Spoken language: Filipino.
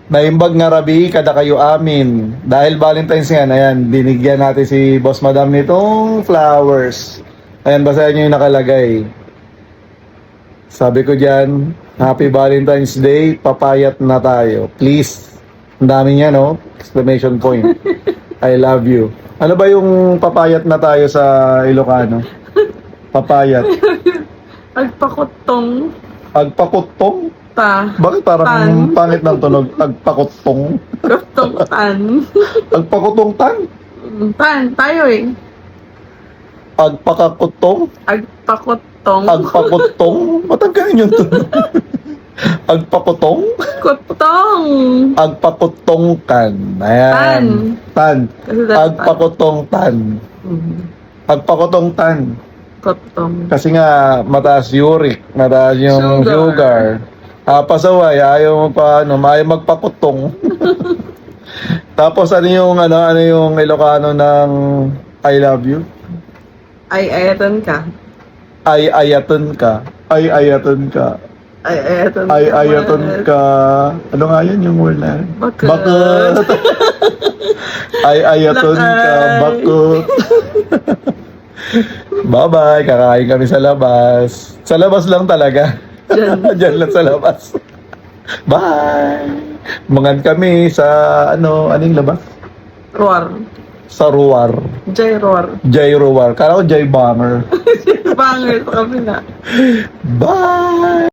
Naimbag nga rabi, kada kayo amin. Dahil Valentine's yan, ayan, binigyan natin si Boss Madam nitong flowers. Ayan, basahin nyo yung nakalagay. Sabi ko dyan, Happy Valentine's Day, papayat na tayo. Please. Ang dami niya, no? Exclamation point. I love you. Ano ba yung papayat na tayo sa Ilocano? Papayat. Agpakutong. Agpakutong? Ta. Bakit parang pangit ng tunog? Agpakutong? Kutong tan. Agpakutong tan? Tan. Tayo eh. Agpakakutong? Agpakutong. Agpakutong? Matanggalin yung tunog. Agpakutong? Kutong. Agpakutong kan. Ayan. Tan. Kasi that's Agpakutong tan. Agpakutong tan. Kutong. Kasi nga, mataas uric, mataas yung sugar. Pasaway, ayaw mo pa, ayaw magpakutong. Tapos ano yung Ilocano ng I love you? Ay, ayatan ka. Ay, ayaton ka. Ay, ayaton ka. Ay, ayatan ka. Ay, ayaton ka. Ano nga yun yung word na yun? Bakit? Bakit? Ay, ayaton ka. Lakay. Bakit? Bye-bye. Kakain kami sa labas. Sa labas lang talaga. Diyan. Diyan lang sa labas. Bye! Mangan kami sa anong labas? Roar. Sa Ruar. Jay Roar. Jay Ruar. Kala ko Jay Banger. Banger sa kabila. Bye!